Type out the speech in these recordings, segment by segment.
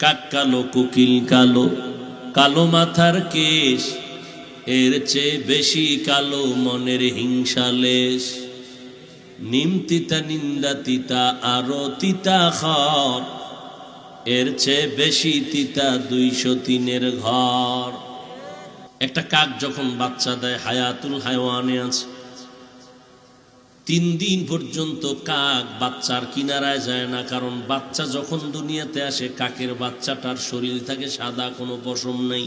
কাক কালো, কোকিল কালো, কালো মাথার কেশ, এর চেয়ে বেশি কালো মনের হিংসালেশ। নিম তিতা, নিন্দা তিতা, আরো তিতা খর, এর চেয়ে বেশি তিতা 203-এর ঘর। একটা কাক যখন বাচ্চা দেয়, হায়াতুল হায়ওয়ানে আছে, 3 দিন পর্যন্ত কাক বাচ্চার কিনারায় যায় না। কারণ বাচ্চা যখন দুনিয়াতে আসে, কাকের বাচ্চাটার শরীর থাকে সাদা, কোনো পশম নেই।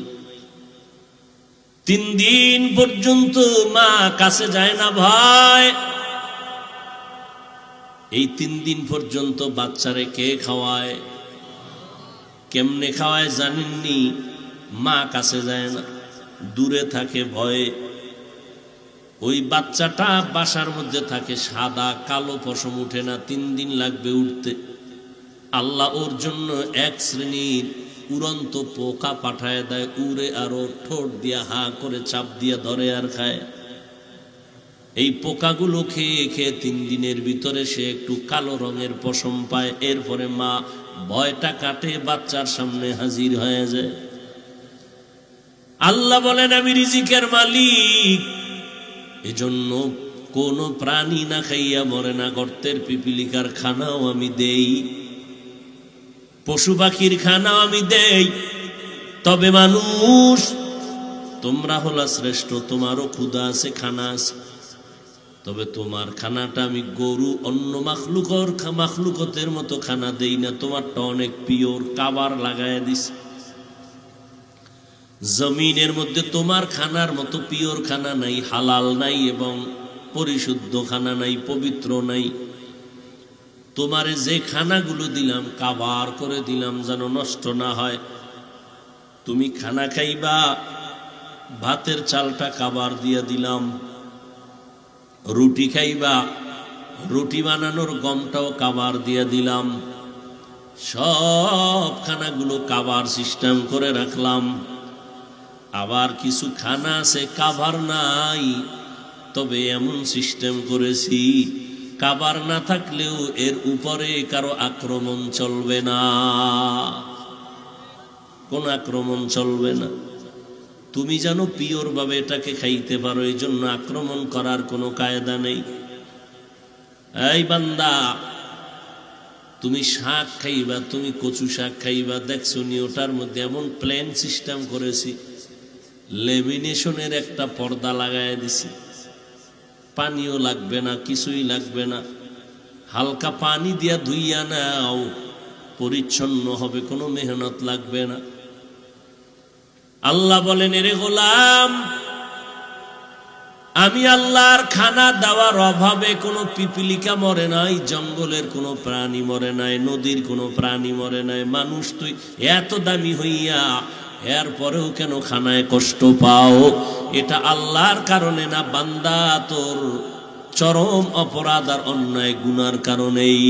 3 দিন পর্যন্ত মা কাছে যায় না ভয়। এই 3 দিন পর্যন্ত বাচ্চারে কে খাওয়ায়? কেমনে খাওয়ায় জানেননি? মা কাছে যায় না, দূরে থাকে ভয়ে। ওই বাচ্চাটা বাসার মধ্যে থাকে সাদা, কালো পশম উঠে না, 3 দিন লাগবে উঠতে। আল্লাহ ওর জন্য 1 শ্রেণীর উড়ন্ত পোকা পাঠায় দেয়, উড়ে আরো ঠোঁট দিয়া হা করে চাপ দিয়া ধরে আর খায়। এই পোকাগুলো খেয়ে খেয়ে 3 দিনের ভিতরে সে একটু কালো রঙের পশম পায়। এরপরে মা ভয়টা কাটে, বাচ্চার সামনে হাজির হয়ে যায়। আল্লাহ বলেন, আমি রিজিকের মালিক, এজন্য কোন প্রাণী না খাইয়া মরে না। গর্তের পিপিলিকার খানাও আমি দেই, পশু পাখির খানাও আমি দেই। তবে মানুষ, তোমরা হলা শ্রেষ্ঠ, তোমারও ক্ষুধা আছে, খানা আছে। তবে তোমার খানাটা আমি গরু অন্য মাখলুকতের মতো খানা দেই না। তোমারটা অনেক পিওর, কাবার লাগায় দিস। জমিনের মধ্যে তোমার খানার মতো পিওর খানা নাই, হালাল নাই এবং পরিশুদ্ধ খানা নাই, পবিত্র নাই। তোমারে যে খানাগুলো দিলাম, কাবার করে দিলাম যেন নষ্ট না হয়। তুমি খানা খাইবা, ভাতের চালটা কাবার দিয়া দিলাম। রুটি খাইবা, রুটি বানানোর গমটাও কাবার দিয়া দিলাম। সব খানাগুলো কাবার সিস্টেম করে রাখলাম। আবার কিছু খানা আছে কাভার নাই, তবে এমন সিস্টেম করেছি কাভার না থাকলেও এর উপরে কারো আক্রমণ চলবে না, কোন আক্রমণ চলবে না। তুমি জানো পিওর ভাবে এটাকে খাইতে পারো, এই জন্য আক্রমণ করার কোনো কায়দা নেই। এই বান্দা, তুমি শাক খাইবা, তুমি কচু শাক খাইবা, দেখছো নি ওটার মধ্যে এমন প্লেন সিস্টেম করেছি, লেমিনেশনের একটা পর্দা লাগায় দিছি। পানিও লাগবে না, কিছুই লাগবে না। হালকা পানি দিয়া ধুইয়া নাও, পরিচ্ছন্ন হবে, কোনো মেহনত লাগবে না। আল্লাহ বলেন, এরে গোলাম, আমি আল্লাহর খানা দেওয়ার অভাবে কোনো পিপিলিকা মরে নাই, জঙ্গলের কোনো প্রাণী মরে নাই, নদীর কোনো প্রাণী মরে নাই। মানুষ তুই এত দামি হইয়া এরপরেও কেন খানায় কষ্ট পাও? এটা আল্লাহর কারণে না, বান্দা তোর চরম অপরাধ আর অন্যায় গুনার কারণেই।